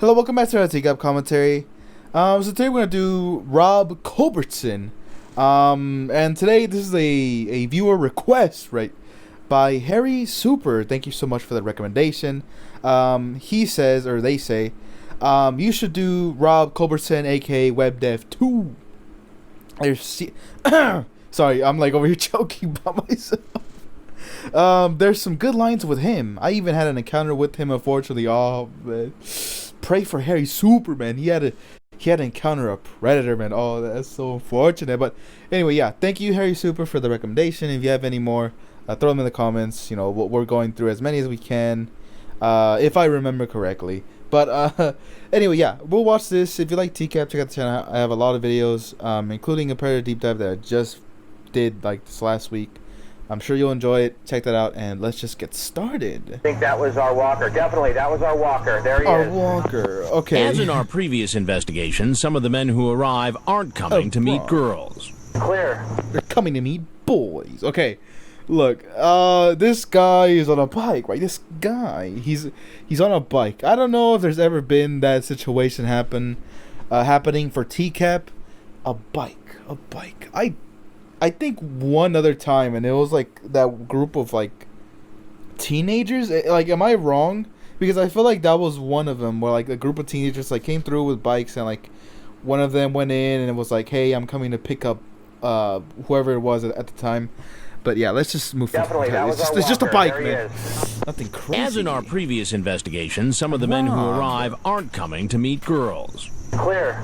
Hello, welcome back to our Tcap commentary. So today we're gonna do Rob Culbertson. And today this is a viewer request, right, by Harry Super. Thank you so much for the recommendation. He says, or they say, you should do Rob Culbertson, aka WebDev2. Sorry, I'm like over here choking by myself. There's some good lines with him. I even had an encounter with him, unfortunately. Oh man, pray for Harry Super, man. He had to encounter a predator, man. Oh, that's so unfortunate. But anyway, yeah, thank you, Harry Super, for the recommendation. If you have any more, throw them in the comments. You know, we're going through as many as we can, if I remember correctly. But anyway, yeah, we'll watch this. If you like Tcap, check out the channel. I have a lot of videos, including a Predator deep dive that I just did like this last week. I'm sure you'll enjoy it. Check that out, and let's just get started. I think that was our walker. Definitely, that was our walker. There he is. Our walker. Okay. As in our previous investigation, some of the men who arrive aren't coming to meet girls. Clear. They're coming to meet boys. Okay. Look, this guy is on a bike, right? This guy, he's on a bike. I don't know if there's ever been that situation happening for Tcap. A bike. I think one other time, and it was like that group of like teenagers. Like, am I wrong? Because I feel like that was one of them, where like a group of teenagers like came through with bikes, and like one of them went in and it was like, "Hey, I'm coming to pick up whoever it was at the time." But yeah, let's just move forward. It's just a bike, man. Nothing crazy. As in our previous investigation, some of the men who arrive aren't coming to meet girls. Clear.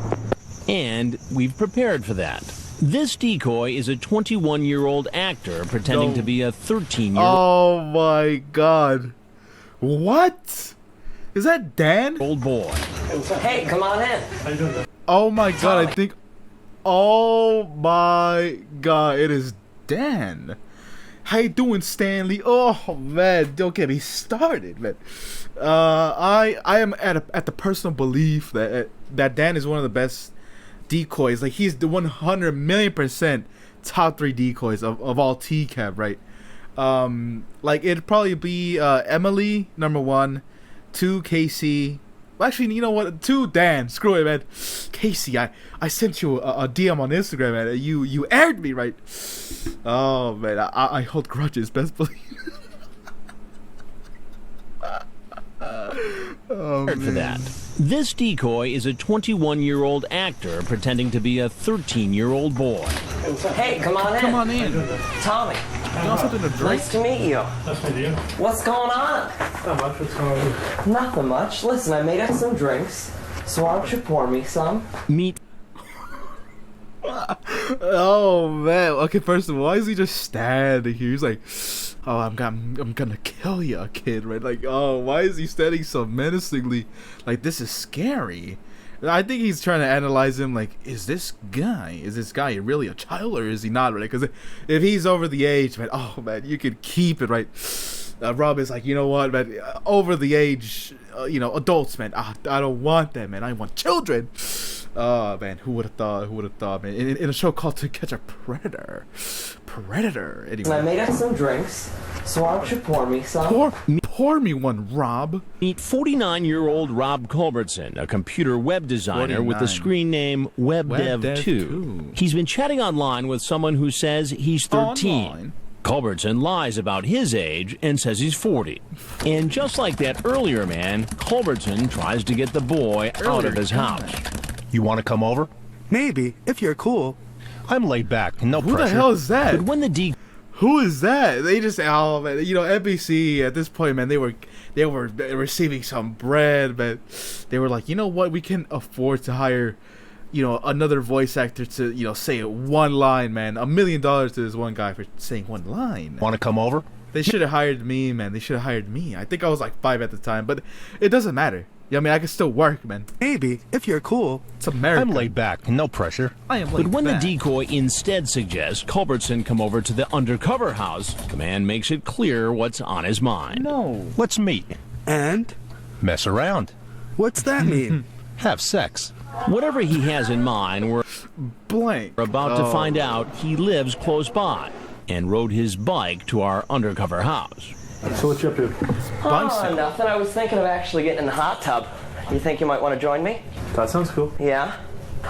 And we've prepared for that. This decoy is a 21-year-old actor pretending to be a 13-year-old. Oh my god. What? Is that Dan? Old boy. Hey, come on in. Oh my god, I think... Oh my god, it is Dan. How you doing, Stanley? Oh man, don't get me started, man. I am at the personal belief that Dan is one of the best decoys. Like, he's the 100,000,000% top 3 decoys of all Tcap, right? Like, it'd probably be Emily, number 1, 2 Casey. Actually, you know what? 2 Dan. Screw it, man. Casey, I sent you a DM on Instagram, man. You aired me, right? Oh man, I hold grudges. Best believe. For that. This decoy is a 21-year-old actor pretending to be a 13-year-old boy. Hey, come on in. Come on in. Tommy. You want something to drink? Nice to meet you. Nice to meet you. What's going on? Not much. What's going on? Nothing much. Listen, I made up some drinks, so why don't you pour me some? Meet. Oh man. Okay, first of all, why is he just standing here? He's like, oh, I'm gonna kill you, kid, right? Like, oh, why is he standing so menacingly? Like, this is scary. I think he's trying to analyze him. Like, is this guy really a child, or is he not, right? Because if he's over the age, man, oh man, you could keep it, right? Rob is like, you know what, man, over the age, you know, adults, man, I don't want them, man. I want children. Oh man, who would have thought, man? In a show called To Catch a Predator. Anyway. I made up some drinks, so why don't you pour me some? Pour me one, Rob. Meet 49-year-old Rob Culbertson, a computer web designer 49. with the screen name WebDev2. He's been chatting online with someone who says he's 13. Online. Culbertson lies about his age and says he's 40. And just like that earlier man, Culbertson tries to get the boy out of his house. You want to come over? Maybe, if you're cool. I'm laid back, no Who pressure. the hell is that? But when the Who is that? They just, oh man, you know, NBC at this point, man, they were receiving some bread, but they were like, you know what, we can afford to hire, you know, another voice actor to, you know, say one line, man. $1 million to this one guy for saying one line. Want to come over? They should have hired me, man. They should have hired me. I think I was like 5 at the time, but it doesn't matter. Yeah, I mean, I can still work, man. Maybe, if you're cool. It's America. I'm laid back, no pressure. I am laid But when back. the decoy instead suggests Culbertson come over to the undercover house, the man makes it clear what's on his mind. No. Let's meet. And? Mess around. What's that mean? Have sex. Whatever he has in mind, we're Blank. about to find out he lives close by and rode his bike to our undercover house. So what you up to? Oh, nothing. I was thinking of actually getting in the hot tub. You think you might want to join me? That sounds cool. Yeah?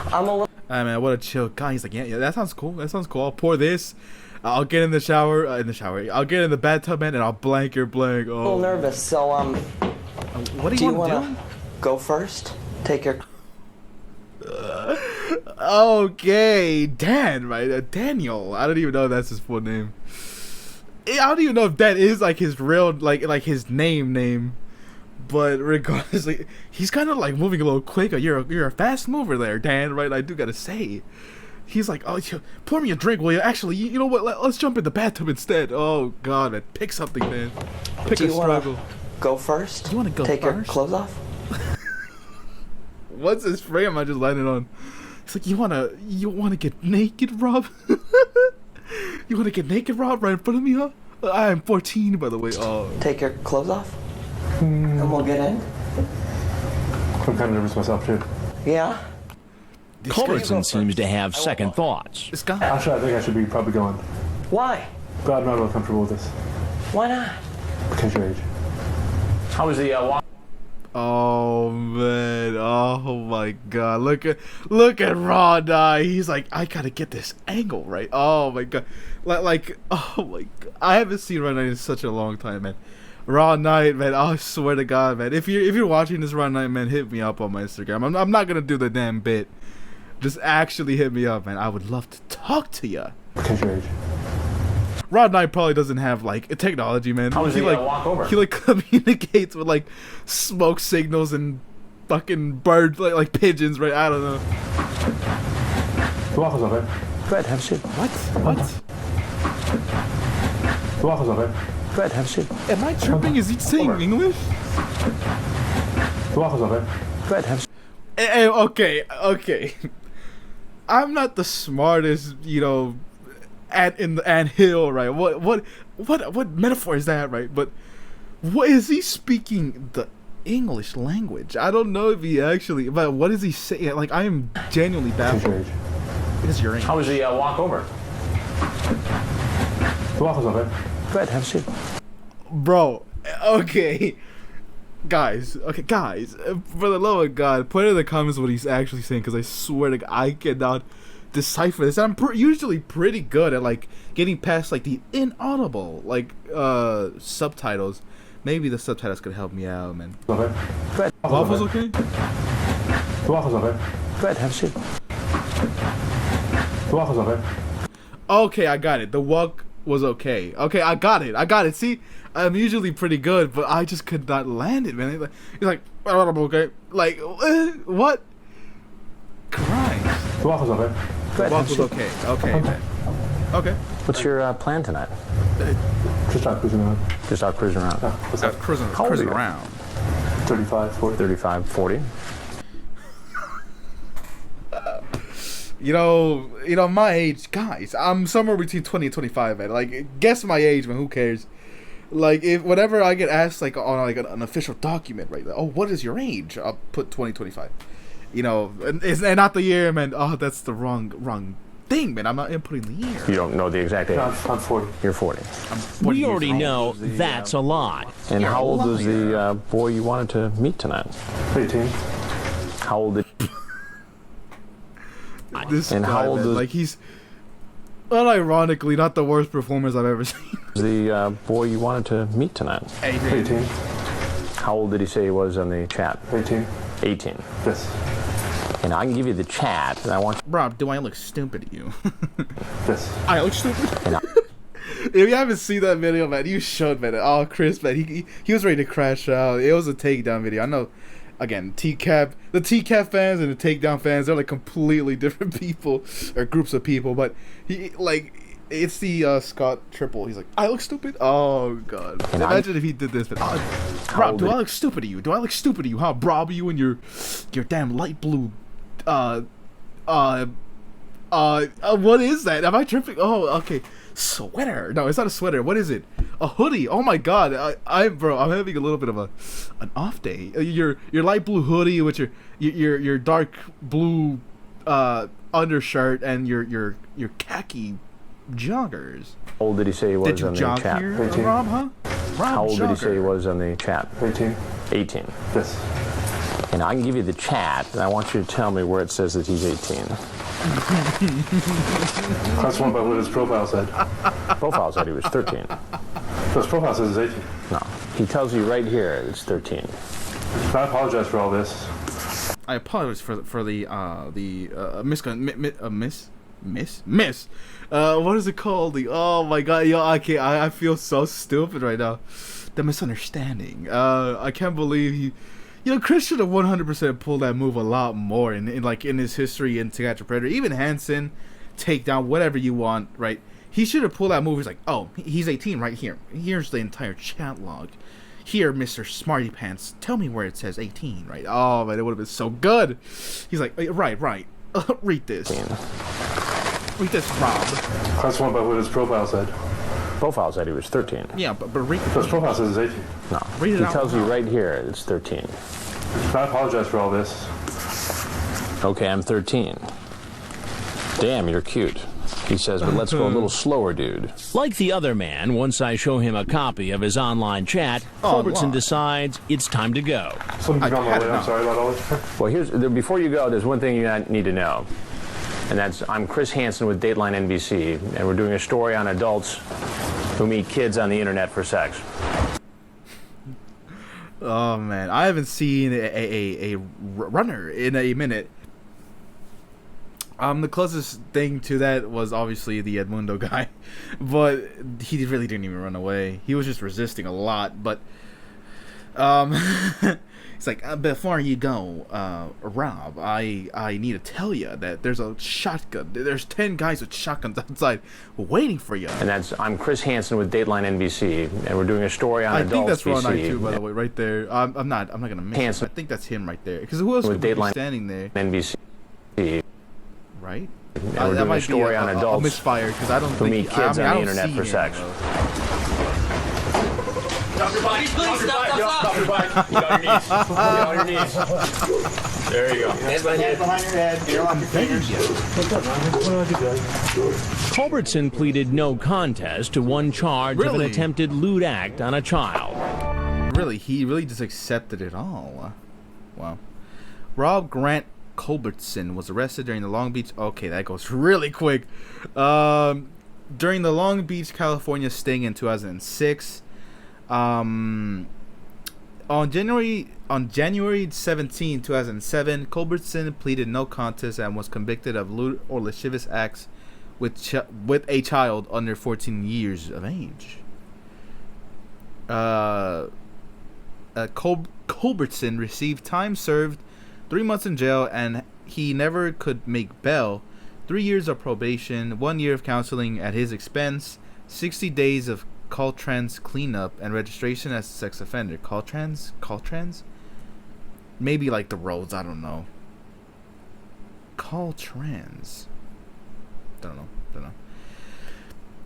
I'm a little Hey man, what a chill guy. He's like, yeah, that sounds cool. That sounds cool. I'll pour this. I'll get in the shower. I'll get in the bathtub, man, and I'll blank your blank. Oh. nervous, so, What do do you you want want to do? to go first? Take your... Okay, Dan, right? Daniel. I don't even know if that's his full name. I don't even know if that is like his real, like his name. But regardless, like, he's kind of like moving a little quicker. You're a fast mover there, Dan. Right? I do gotta say. He's like, oh, pour me a drink, will you? Actually, you know what? Let's jump in the bathtub instead. Oh God, man, pick something, man. Pick a struggle. Go first? You want to go Take first? your clothes off? What's this frame I just landed on? It's like, you wanna get naked, Rob? You wanna get naked, Rob, right in front of me, huh? I am 14, by the way. Oh. Take your clothes off? And we'll get in? I'm kind of nervous myself, too. Yeah? Culbertson seems to have second thoughts. This guy. Actually, I think I should be probably going. Why? But I'm not really comfortable with this. Why not? Because your age. How was the walk? Oh man, oh my God! Look at Raw Night. He's like, I gotta get this angle right. Oh my God, like oh my God. I haven't seen Raw Night in such a long time, man. Raw Night, man. I swear to God, man. If you're watching this Raw Night, man, hit me up on my Instagram. I'm not gonna do the damn bit. Just actually hit me up, man. I would love to talk to you. Because your age. Rod Knight probably doesn't have like technology, man. How was he the like walk over? he like communicates with like smoke signals and fucking birds like pigeons, right? I don't know. The waffles up, eh? Go ahead, have a seat. What? The waffles up, eh? Go ahead, have a seat. Am I tripping? Is he saying English? The waffles up, eh? Go ahead, have a seat. Okay. I'm not the smartest, in the anthill, right? What metaphor is that, right? But what is he speaking the English language? I don't know if he actually. But what is he saying? Like, I am genuinely baffled. It is your English. How was the walk over? The waffles up, eh? Go ahead, have a seat. Bro, okay. Guys, for the love of God, put in the comments what he's actually saying, because I swear to God, I cannot decipher this. I'm usually pretty good at like getting past like the inaudible subtitles. Maybe the subtitles could help me out, man. Up, eh? Go ahead. Waffles okay? The waffles up, eh? Go ahead, have a seat. The waffles up, eh? Okay, I got it. The walk was okay. Okay, I got it. See, I'm usually pretty good, but I just could not land it, man. He's like, okay, like what? Christ. The waffles up, eh? Go ahead, Walk have was a seat. okay, man. Okay. What's your plan tonight? Just out cruising around. Just out cruising around. Yeah, what's that? Cruising How old are you? around. 35, 40. 35, 40. You know, my age, guys. I'm somewhere between 20 and 25, man. Like, guess my age, man. Who cares? Like, if whenever I get asked, like, on like an official document, right? Like, oh, what is your age? I'll put 2025. And not the year, man. Oh, that's the wrong thing, man. I'm not inputting the year. You don't know the exact age. No, I'm 40. You're 40. We already know that's a lie. And You're how old a was the boy you wanted to meet tonight? 18. How old did... This And guy, how old man, is- like, he's unironically not the worst performers I've ever seen. the boy you wanted to meet tonight? 18. How old did he say he was on the chat? 18. 18. Yes. And I can give you the chat, and I want Rob, do I look stupid to you? Yes. I look stupid. If you haven't seen that video, man, you should, man. Oh, Chris, man, he was ready to crash out. It was a takedown video. I know. Again, Tcap, the Tcap fans and the takedown fans, they're like completely different people or groups of people. But it's the Scott Triple. He's like, I look stupid. Oh God! Imagine if he did this. But Rob, do I look stupid to you? Do I look stupid to you? Huh? Rob, you and your damn light blue. What is that? Am I tripping? Oh, okay. Sweater. No, it's not a sweater. What is it? A hoodie. Oh my God. I'm having a little bit of an off day. Your light blue hoodie with your dark blue undershirt and your khaki joggers. How old did he say he was Did you on the jog chat? here, 18. Rob? Huh? Rob, How old did he say he jogger. was on the chat? 18. 18. Yes. And I can give you the chat, and I want you to tell me where it says that he's 18. That's one by what his profile said. Profile said he was 13. His profile says he's 18. No, he tells you right here it's 13. I apologize for all this. I apologize for the miss. What is it called? Oh my god, yo, I feel so stupid right now. The misunderstanding. I can't believe Chris should have 100% pulled that move a lot more in his history in Tcap Predator. Even Hansen, takedown, whatever you want, right? He should have pulled that move. He's like, oh, he's 18 right here. Here's the entire chat log. Here, Mr. Smarty Pants, tell me where it says 18, right? Oh, man, it would have been so good. He's like, right. Read this. Read this, Rob. That's one by what his profile said. Profile said he was 13. Yeah, but read it. His profile says he's 18. No, Read it he out tells you loud. right here it's 13. I apologize for all this. Okay, I'm 13. Damn, you're cute. He says, but let's go a little slower, dude. Like the other man, once I show him a copy of his online chat, Online. Culbertson decides it's time to go. Something's gone my way. I'm sorry about all this. Well, before you go, there's one thing you need to know. And that's, I'm Chris Hansen with Dateline NBC, and we're doing a story on adults who meet kids on the internet for sex. Oh man, I haven't seen a runner in a minute. The closest thing to that was obviously the Edmundo guy, but he really didn't even run away. He was just resisting a lot. But it's like, before you go, Rob, I need to tell you that there's a shotgun. There's 10 guys with shotguns outside waiting for you. And that's, I'm Chris Hansen with Dateline NBC, and we're doing a story on I adults. think that's Ron VC. too, by the way, right there. I'm not gonna miss. Hansen. I think that's him right there. Because who else With would be Dateline standing there? NBC. Right? And we're That doing might a story be on a adults misfire because I don't who think meet kids on I the don't internet see for him, sex. though. Drop your bike. Please stop. Drop your bike. Get on your knees. Get on your knees. There you go. Hands behind your head. You're on your fingers. Culbertson pleaded no contest to one charge of an Really? attempted lewd act on a child. Really, he really just accepted it all. Wow. Rob Grant Culbertson was arrested during the Long Beach. Okay, that goes really quick. During the Long Beach, California sting in 2006. On January 17, 2007, Culbertson pleaded no contest and was convicted of lewd or lascivious acts with a child under 14 years of age. Culbertson received time served, 3 months in jail, and he never could make bail. 3 years of probation, 1 year of counseling at his expense, 60 days of Caltrans cleanup, and registration as a sex offender. Caltrans? Maybe like the roads, I don't know. Caltrans. Don't know.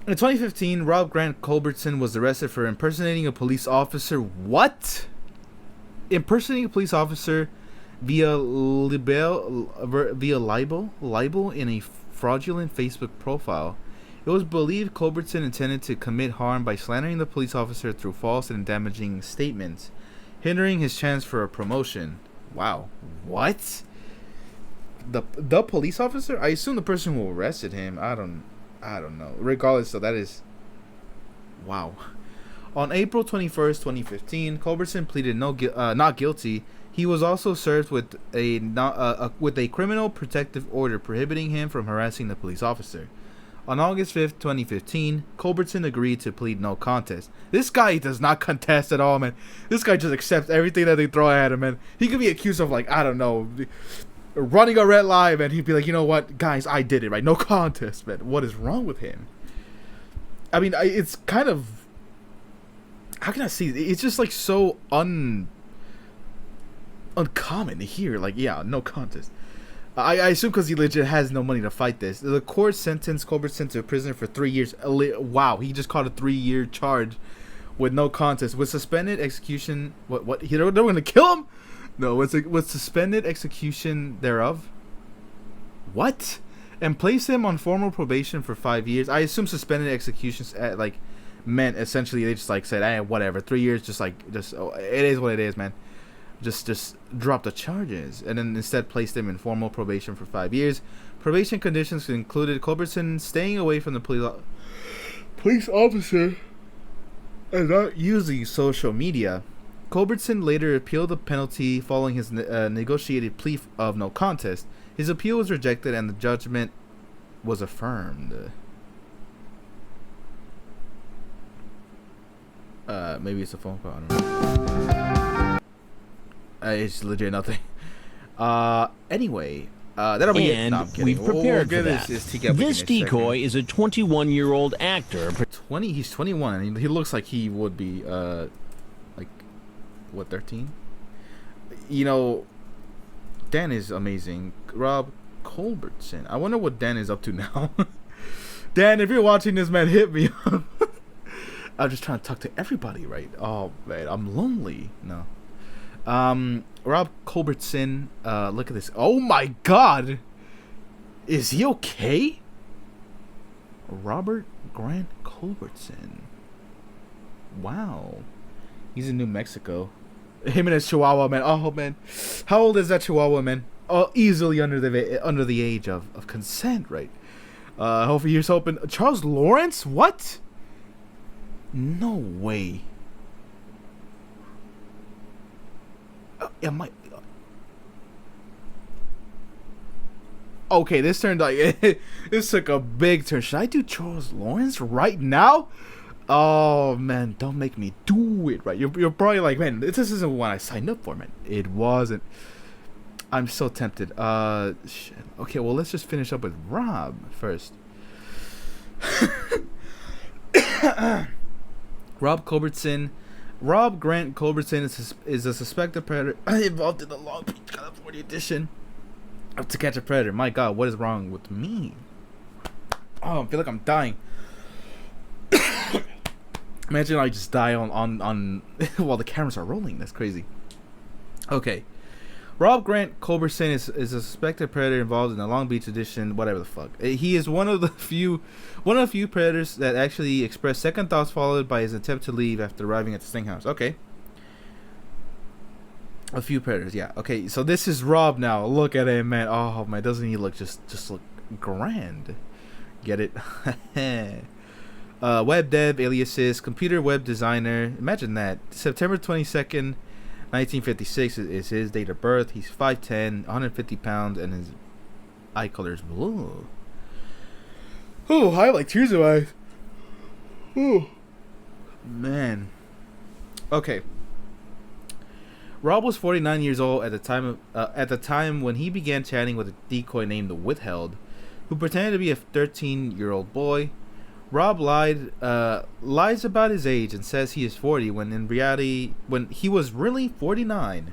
In 2015, Rob Grant Culbertson was arrested for impersonating a police officer. What? Impersonating a police officer via libel in a fraudulent Facebook profile. It was believed Culbertson intended to commit harm by slandering the police officer through false and damaging statements, hindering his chance for a promotion. Wow. What? The police officer? I assume the person who arrested him. I don't know. Regardless, so that is... Wow. On April 21st, 2015, Culbertson pleaded not guilty. He was also served with a criminal protective order prohibiting him from harassing the police officer. On August 5th, 2015, Culbertson agreed to plead no contest. This guy does not contest at all, man. This guy just accepts everything that they throw at him, man. He could be accused of, like, I don't know, running a red light, and he'd be like, you know what, guys, I did it, right? No contest, man. What is wrong with him? I mean, it's kind of... How can I see? It's just, like, so uncommon to hear. Like, yeah, no contest. I assume because he legit has no money to fight this. The court sentenced Culbertson to prison for 3 years. Wow, he just caught a 3-year charge with no contest. With suspended execution... What? They were going to kill him? No, with suspended execution thereof. What? And place him on formal probation for 5 years. I assume suspended executions meant essentially they just like said, whatever, 3 years, it is what it is, man. just dropped the charges, and then instead placed him in formal probation for 5 years. Probation conditions included Culbertson staying away from the police officer and not using social media. Culbertson later appealed the penalty following his negotiated plea of no contest. His appeal was rejected and the judgment was affirmed. Maybe it's a phone call. I don't know. It's legit nothing. Anyway, that'll be and it. No, I'm kidding. we've prepared for that. Tcap This decoy is a 21-year-old actor. 20. He's 21, and he looks like he would be like what, 13? You know, Dan is amazing. Rob Culbertson. I wonder what Dan is up to now. Dan, if you're watching this, man, hit me up. I'm just trying to talk to everybody, right? Oh man, I'm lonely. No. Rob Culbertson. Look at this. Oh my God. Is he okay? Robert Grant Culbertson. Wow. He's in New Mexico. Him and his Chihuahua, man. Oh man. How old is that Chihuahua, man? Oh, easily under the age of consent, right? Hopefully he's hoping. Charles Lawrence? What? No way. Am I? Okay, this turned like this took a big turn. Should I do Charles Lawrence right now? Oh man, don't make me do it. Right, you're probably like, man, this isn't what I signed up for, man. It wasn't. I'm so tempted. Shit. Okay, well let's just finish up with Rob first. Rob Culbertson. Rob Grant Culbertson is a suspected predator involved in the Long Beach, California edition of To Catch a Predator. My God, what is wrong with me? Oh, I feel like I'm dying. Imagine I just die on while the cameras are rolling. That's crazy. Okay. Rob Grant Culbertson is a suspected predator involved in the Long Beach edition, whatever the fuck. He is one of the few predators that actually expressed second thoughts, followed by his attempt to leave after arriving at the sting house. Okay. A few predators, yeah. Okay, so this is Rob now. Look at him, man. Oh my, doesn't he look just look grand? Get it? Web dev, aliases, computer web designer. Imagine that. September 22nd. 1956 is his date of birth. He's 5'10", 150 pounds, and his eye color is blue. Oh, I have like tears in my eyes. Oh, man. Okay. Rob was 49 years old at the time when he began chatting with a decoy named Withheld, who pretended to be a 13-year-old boy. Rob lies about his age and says he is 40 when in reality, when he was really 49.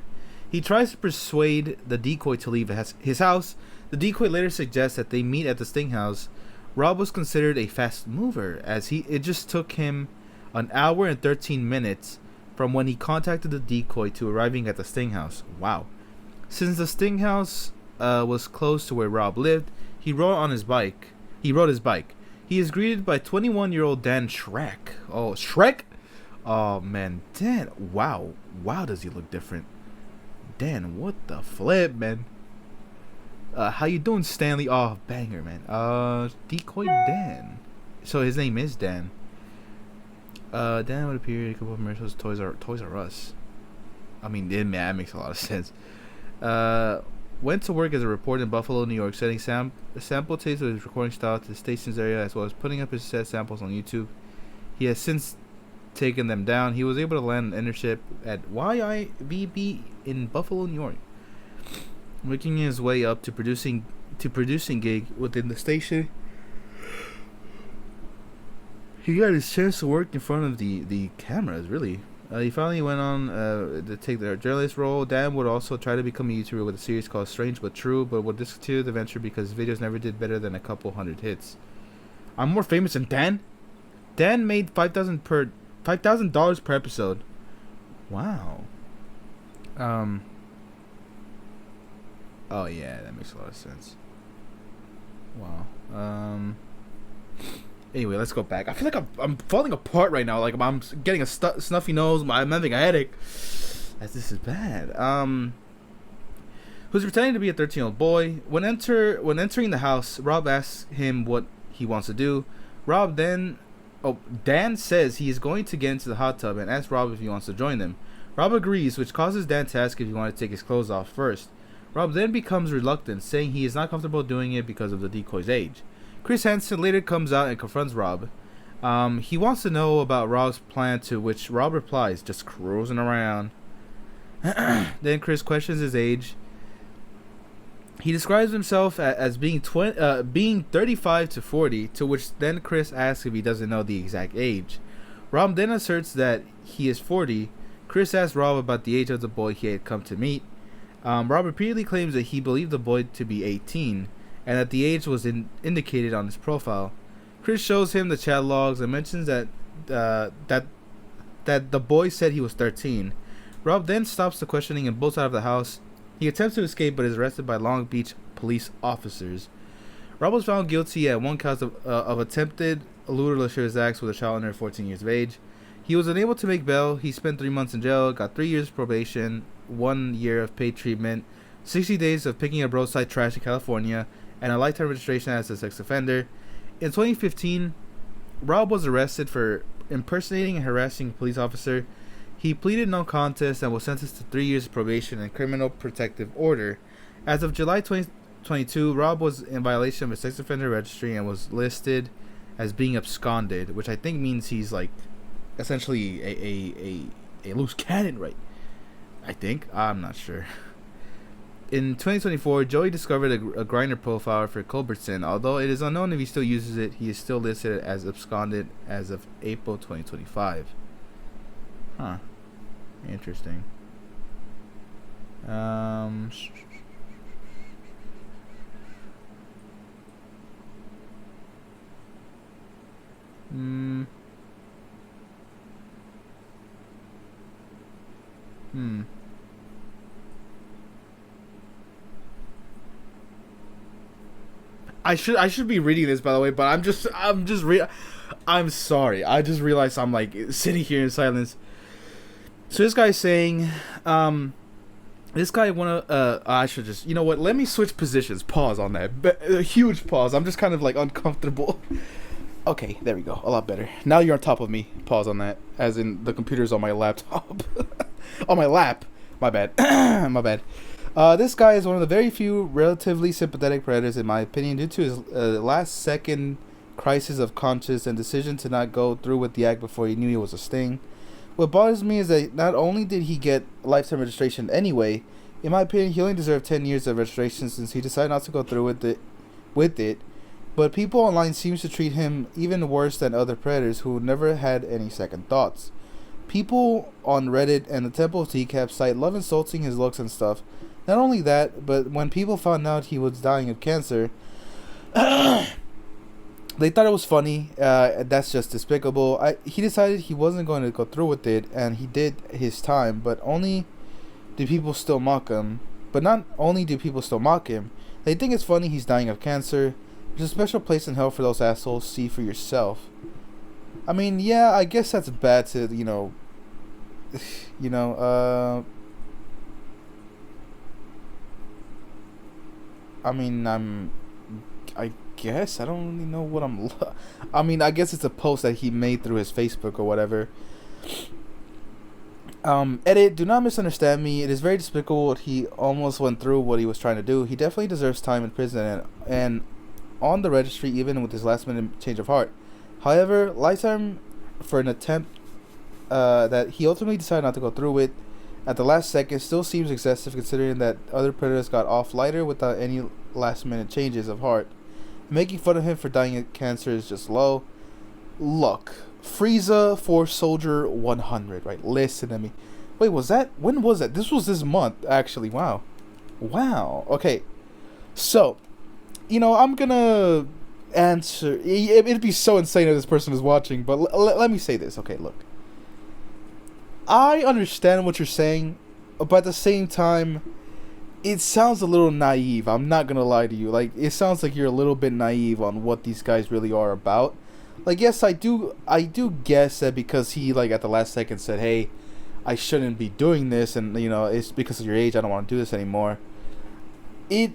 He tries to persuade the decoy to leave his house. The decoy later suggests that they meet at the sting house. Rob was considered a fast mover, as it just took him an hour and 13 minutes from when he contacted the decoy to arriving at the sting house. Wow. Since the sting house was close to where Rob lived, he rode his bike. He is greeted by 21-year-old Dan Shrek. Oh, Shrek? Oh, man. Dan. Wow. Wow, does he look different. Dan, what the flip, man? How you doing, Stanley? Oh, banger, man. Decoy Dan. So his name is Dan. Dan would appear in a couple of commercials. Toys R Us. I mean, that makes a lot of sense. Went to work as a reporter in Buffalo, New York, sending sample tapes of his recording style to the station's area, as well as putting up his set samples on YouTube. He has since taken them down. He was able to land an internship at YAAAAAAA in Buffalo, New York, making his way up to producing gig within the station. He got his chance to work in front of the cameras, really. He finally went on to take the journalist role. Dan would also try to become a YouTuber with a series called Strange But True, but would discontinue the venture because his videos never did better than a couple hundred hits. I'm more famous than Dan? Dan made $5,000 per episode. Wow. Oh yeah, that makes a lot of sense. Wow. Anyway, let's go back. I feel like I'm falling apart right now. Like I'm getting a snuffy nose. I'm having a headache. This is bad. Who's pretending to be a 13-year-old boy. When entering the house, Rob asks him what he wants to do. Dan says he is going to get into the hot tub and asks Rob if he wants to join them. Rob agrees, which causes Dan to ask if he wants to take his clothes off first. Rob then becomes reluctant, saying he is not comfortable doing it because of the decoy's age. Chris Hansen later comes out and confronts Rob. He wants to know about Rob's plan, to which Rob replies, just cruising around. Then Chris questions his age. He describes himself as being 35 to 40, to which then Chris asks if he doesn't know the exact age. Rob then asserts that he is 40. Chris asks Rob about the age of the boy he had come to meet. Rob repeatedly claims that he believed the boy to be 18, and that the age was indicated on his profile. Chris shows him the chat logs and mentions that the boy said he was 13. Rob then stops the questioning and bolts out of the house. He attempts to escape but is arrested by Long Beach police officers. Rob was found guilty at one count of attempted lewd or lascivious acts with a child under 14 years of age. He was unable to make bail. He spent 3 months in jail, got 3 years probation, 1 year of paid treatment, 60 days of picking up roadside trash in California, and a lifetime registration as a sex offender. In 2015, Rob was arrested for impersonating and harassing a police officer. He pleaded no contest and was sentenced to 3 years of probation and criminal protective order. As of July 2022, Rob was in violation of a sex offender registry and was listed as being absconded, which I think means he's like essentially a loose cannon, right? I think. I'm not sure. In 2024, Joey discovered a Grindr profile for Culbertson. Although it is unknown if he still uses it, he is still listed as absconded as of April 2025. Huh. Interesting. I should be reading this, by the way, but I'm sorry. I just realized I'm like sitting here in silence. So this guy's saying, this guy I should just, you know what? Let me switch positions. Pause on that. A huge pause. I'm just kind of like uncomfortable. Okay, there we go. A lot better. Now you're on top of me. Pause on that. As in the computer's on my laptop. On my lap. My bad. My bad. This guy is one of the very few relatively sympathetic predators, in my opinion, due to his last-second crisis of conscience and decision to not go through with the act before he knew it was a sting. What bothers me is that not only did he get lifetime registration anyway, in my opinion, he only deserved 10 years of registration since he decided not to go through with it. But people online seem to treat him even worse than other predators who never had any second thoughts. People on Reddit and the Temple of Tcap site love insulting his looks and stuff. Not only that, but when people found out he was dying of cancer, they thought it was funny. That's just despicable. He decided he wasn't going to go through with it, and he did his time. But only do people still mock him. But not only do people still mock him, they think it's funny he's dying of cancer. There's a special place in hell for those assholes. See for yourself. I mean, yeah, I guess that's bad to, I mean, I guess I don't really know what I mean, I guess it's a post that he made through his Facebook or whatever. Edit, do not misunderstand me. It is very despicable what he almost went through, what he was trying to do. He definitely deserves time in prison and on the registry, even with his last minute change of heart. However, lifetime for an attempt that he ultimately decided not to go through with at the last second still seems excessive, considering that other predators got off lighter without any last minute changes of heart. Making fun of him for dying of cancer is just low. Look, Frieza for Soldier 100, right? Listen to me. Wait, when was that? This was this month, actually. Wow. Okay. So, I'm gonna answer. It'd be so insane if this person is watching, but let me say this. Okay, look. I understand what you're saying, but at the same time, it sounds a little naive. I'm not gonna lie to you. Like, it sounds like you're a little bit naive on what these guys really are about. Like, yes, I do guess that because he, like, at the last second said, hey, I shouldn't be doing this, and you know, it's because of your age. I don't want to do this anymore. It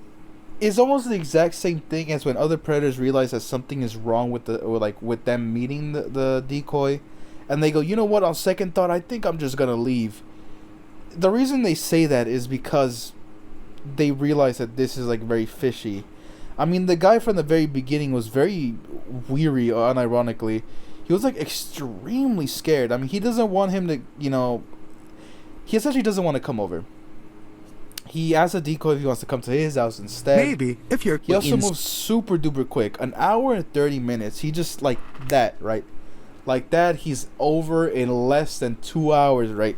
is almost the exact same thing as when other predators realize that something is wrong with with them meeting the decoy, and they go, you know what? On second thought, I think I'm just gonna leave. The reason they say that is because they realize that this is like very fishy. I mean, the guy from the very beginning was very weary, unironically. He was like extremely scared. I mean, he doesn't want him to, you know, he essentially doesn't want to come over. He asks a decoy if he wants to come to his house instead. Maybe, if you're He also moves super duper quick. An hour and 30 minutes. He just like that, right? Like that, he's over in less than 2 hours, right?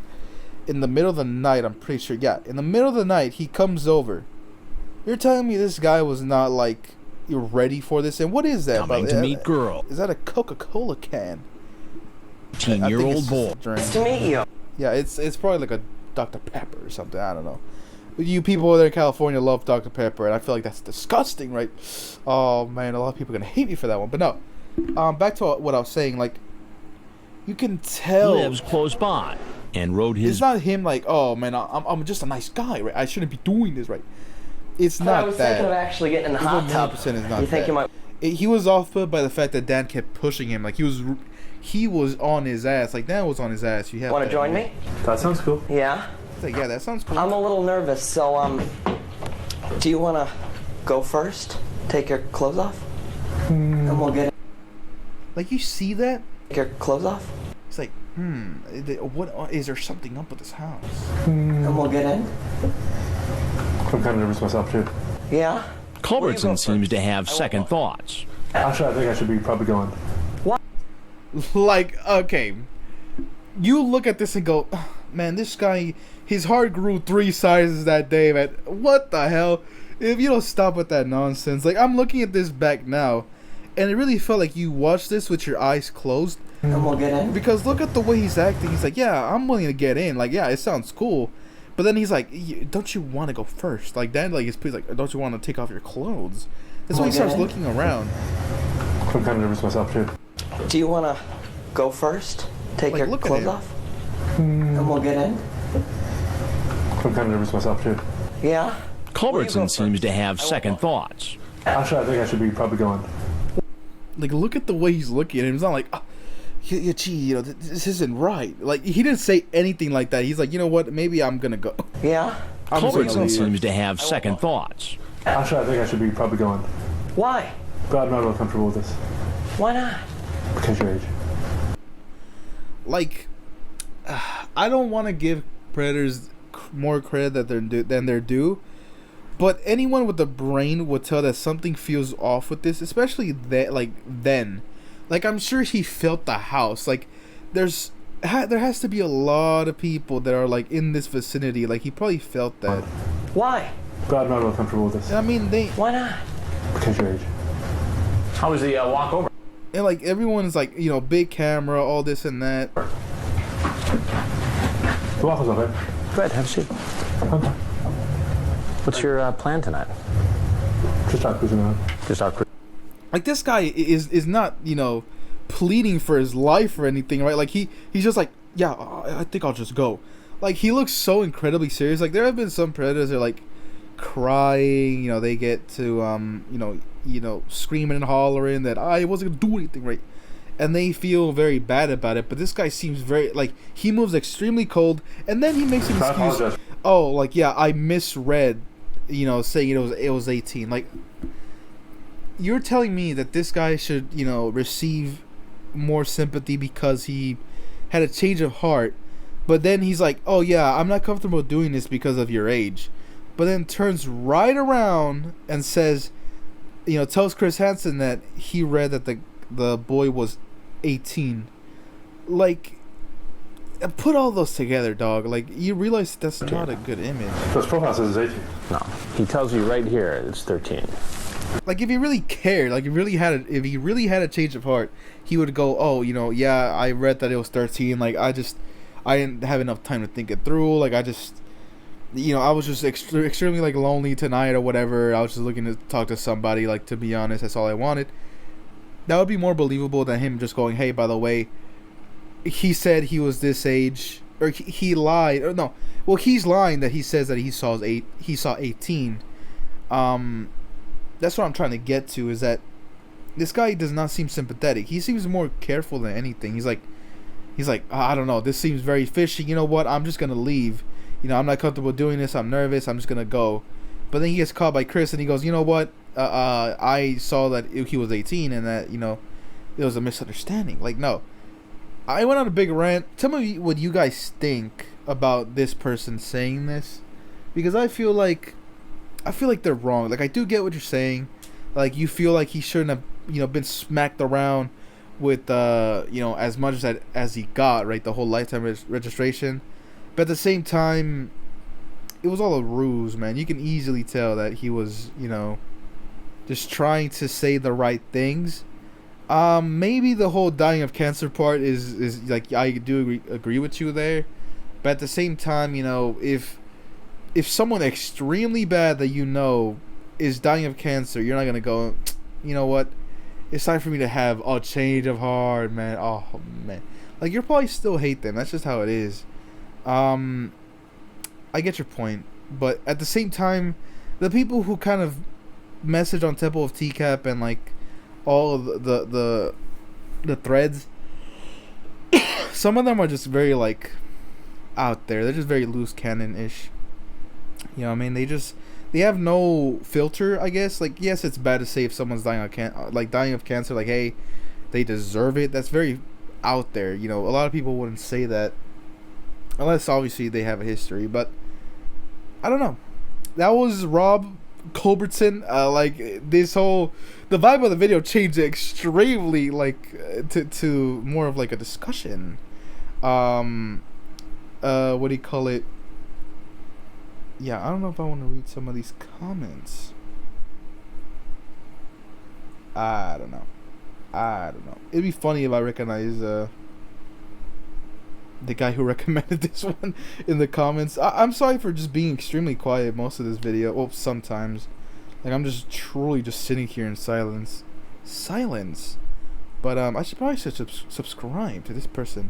In the middle of the night, I'm pretty sure. Yeah, in the middle of the night, he comes over. You're telling me this guy was not like you're ready for this? And what is that? Coming to meet girl. Is that a Coca-Cola can? 18-year-old boy. Nice to meet you. Yeah, it's probably like a Dr. Pepper or something. I don't know. But you people over there in California love Dr. Pepper, and I feel like that's disgusting, right? Oh man, a lot of people are gonna hate me for that one. But no, back to what I was saying. Like, you can tell Lives close by and rode his. it's not him like, oh man, I'm just a nice guy, right? I shouldn't be doing this, right? It's I not was that. thinking of actually getting in the hot tub. 100% is not You think that. you might? He was off put by the fact that Dan kept pushing him. Like he was on his ass. Like Dan was on his ass. You have Want to join me? That sounds cool. Yeah. It's like, yeah, that sounds cool. I'm a little nervous, so do you want to go first? Take your clothes off, and we'll get Like, you see that? take your clothes off, It's like, what is there something up with this house? and we'll get in. I'm kind of nervous myself too. Yeah. Culbertson seems to have second thoughts. Actually, I think I should be probably going. Like, okay, you look at this and go, man, this guy, his heart grew 3 sizes that day, man. What the hell? If you don't stop with that nonsense. Like, I'm looking at this back now, and it really felt like you watched this with your eyes closed. And we'll get in. Because look at the way he's acting. He's like, yeah, I'm willing to get in. Like, yeah, it sounds cool. But then he's like, don't you want to go first? Like, then, like, he's like, don't you want to take off your clothes? That's when he starts looking around. I'm kind of nervous myself too. Do you want to go first? Take Like, your look at clothes him. off, and we'll get in. I'm kind of nervous myself too. Yeah. Culbertson seems to have second thoughts. Actually, I think I should be probably going. Like, look at the way he's looking at him. It's not like, oh, gee, you know, this isn't right. Like, he didn't say anything like that. He's like, you know what? Maybe I'm gonna go. Yeah. I'm just gonna Culbertson leave. seems to have second thoughts. Actually, I think I should be probably going. Why? But I'm not real comfortable with this. Why not? Because your age. Like, I don't want to give predators more credit than they're due, but anyone with a brain would tell that something feels off with this, especially that, like, then. Like, I'm sure he felt the house. Like, there has to be a lot of people that are, like, in this vicinity. Like, he probably felt that. Why? But I'm not real comfortable with this. I mean, Why not? Because your age. How was the walk over? and like everyone's like, you know, big camera, all this and that. The waffles okay. Go ahead, have a seat. What's your plan tonight? Just out cruising around. Just out cruising. Like, this guy is not, you know, pleading for his life or anything, right? Like, he's just like, yeah, I think I'll just go. Like, he looks so incredibly serious. Like, there have been some predators that are like crying, you know, they get to you know, screaming and hollering that I wasn't gonna do anything, right? And they feel very bad about it. But this guy seems very, like, he moves extremely cold, and then he makes an excuse. Oh, like, yeah, I misread, you know, saying it was 18. Like, you're telling me that this guy should, you know, receive more sympathy because he had a change of heart, but then he's like, oh yeah, I'm not comfortable doing this because of your age, but then turns right around and says, you know, tells Chris Hansen that he read that the boy was 18. Like, put all those together, dog. Like, you realize that's not a good image. His profile says it's 18. No, he tells you right here it's 13. Like, if he really cared, like, if he really had a change of heart, he would go, oh, you know, yeah, I read that it was 13. Like, I didn't have enough time to think it through. Like, I just, you know, I was just extremely, like, lonely tonight or whatever. I was just looking to talk to somebody. Like, to be honest, that's all I wanted. That would be more believable than him just going, hey, by the way, he said he was this age. or he lied, or no, well, he's lying that he says that he saw 18. That's what I'm trying to get to, is that this guy does not seem sympathetic. He seems more careful than anything. He's like, I don't know, this seems very fishy. You know what? I'm just gonna leave. You know, I'm not comfortable doing this. I'm nervous. I'm just gonna go. But then he gets caught by Chris, and he goes, you know what? I saw that he was 18, and that, you know, it was a misunderstanding. Like, no. I went on a big rant. Tell me what you guys think about this person saying this, because I feel like they're wrong. Like, I do get what you're saying. Like, you feel like he shouldn't have, you know, been smacked around with you know, as much as he got, right? The whole lifetime registration. But at the same time, it was all a ruse, man. You can easily tell that he was, you know, just trying to say the right things. Maybe the whole dying of cancer part is like, I do agree with you there. But at the same time, you know, if someone extremely bad that you know is dying of cancer, you're not gonna go, you know what, it's time for me to have a change of heart, man. Oh man, like, you'll probably still hate them. That's just how it is. I get your point, but at the same time, the people who kind of message on Temple of Tcap and like all of the threads, some of them are just very like out there. They're just very loose cannon-ish. You know what I mean? They have no filter, I guess. Like, yes, it's bad to say if someone's dying of cancer, like, hey, they deserve it. That's very out there. You know, a lot of people wouldn't say that unless obviously they have a history. But I don't know. That was Rob Culbertson. Like, the vibe of the video changed extremely, like, to more of like a discussion. What do you call it? Yeah, I don't know if I want to read some of these comments. I don't know. It'd be funny if I recognize the guy who recommended this one in the comments. I'm sorry for just being extremely quiet most of this video. Well, sometimes. Like, I'm just truly just sitting here in silence. But I should probably subscribe to this person.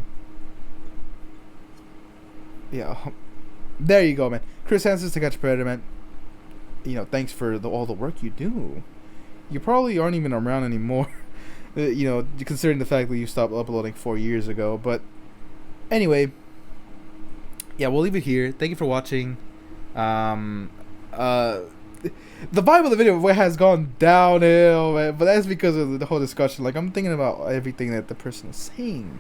Yeah. There you go, man. Chris Hansen, to catch Predator, man. You know, thanks for all the work you do. You probably aren't even around anymore. You know, considering the fact that you stopped uploading 4 years ago. But anyway, yeah, we'll leave it here. Thank you for watching. The vibe of the video has gone downhill, man. But that's because of the whole discussion. Like, I'm thinking about everything that the person is saying.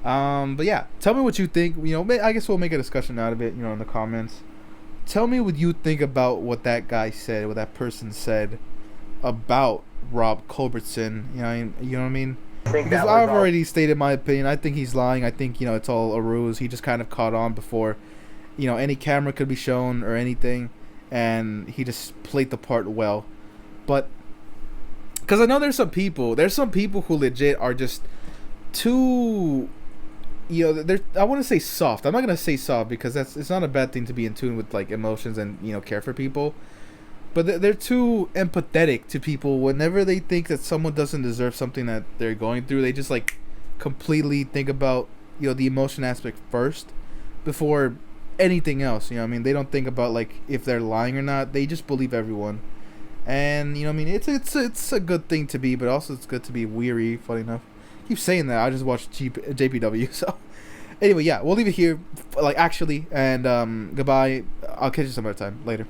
But yeah, tell me what you think. You know, I guess we'll make a discussion out of it, you know, in the comments. Tell me what you think about what that guy said, what that person said about Rob Culbertson. You know what I mean? Because I've already stated my opinion. I think he's lying. I think, you know, it's all a ruse. He just kind of caught on before, you know, any camera could be shown or anything, and he just played the part well. But because I know there's some people who legit are just too, you know, I want to say soft. I'm not gonna say soft because it's not a bad thing to be in tune with like emotions and, you know, care for people. But they're too empathetic to people. Whenever they think that someone doesn't deserve something that they're going through, they just like completely think about, you know, the emotion aspect first before anything else. You know what I mean? They don't think about like if they're lying or not. They just believe everyone. And, you know what I mean? It's a good thing to be, but also it's good to be weary. Funny enough. Keep saying that. I just watched JPW. So anyway, yeah, we'll leave it here, like, actually, and goodbye. I'll catch you some other time later.